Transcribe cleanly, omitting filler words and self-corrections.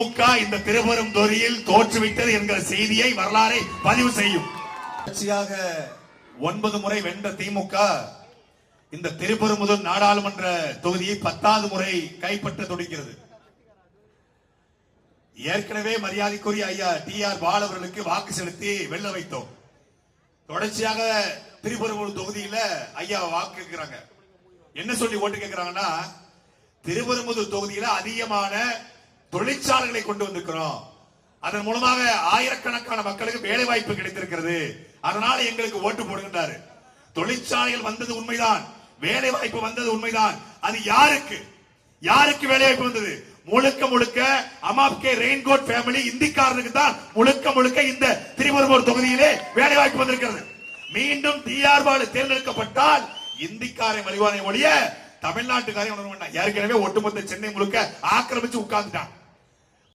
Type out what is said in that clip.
திமுக இந்த திருவரும் தொகுதியில் தோற்றுவிட்டது என்கிற செய்தியை வரலாறை பதிவு செய்யும். தொடர்ச்சியாக 9 முறை வென்ற திமுக இந்த திருப்பெரும்புதூர் நாடாளுமன்ற தொகுதியை 10வது முறை கைப்பற்ற துடிக்கிறது. ஏற்கனவே மரியாதைக்குரிய ஐயா டி.ஆர். பாலு அவர்களுக்கு வாக்கு செலுத்தி வெல்ல வைத்தோம். தொடர்ச்சியாக திருப்பெரும்புதூர் தொகுதியில ஐயா வாக்கு கேட்கிறாங்க. என்ன சொல்லி ஓட்டு கேட்கிறாங்கன்னா, திருப்பெரும்புதூர் தொகுதியில அதிகமான தொழிற்சாலைகளை கொண்டு வந்திருக்கிறோம், அதன் மூலமாக ஆயிரக்கணக்கான மக்களுக்கு வேலை வாய்ப்பு கிடைத்திருக்கிறது, அதனால எங்களுக்கு ஓட்டு போடுகின்றாரு. தொழிற்சாலைகள் வந்தது உண்மைதான், வேலை வாய்ப்பு வந்தது உண்மைதான். அது யாருக்கு வேலை வாய்ப்பு வந்தது? முழுக்க முழுக்க அமாப்கே ரெயின்கோட் ஃபேமிலி இந்திக்காரனுக்கு தான் முழுக்க முழுக்க இந்த திருப்பெரும்புதூர் தொகுதியிலே வேலை வாய்ப்பு வந்திருக்கிறது. மீண்டும் டி.ஆர். பாலு தேர்ந்தெடுக்கப்பட்டால் இந்திக்காரை மலிவானை ஒழிய தமிழ்நாட்டுக்காரை உணர வேண்டாம். ஏற்கனவே ஒட்டுமொத்த சென்னை முழுக்க ஆக்கிரமிச்சு உட்கார்ந்துட்டான்.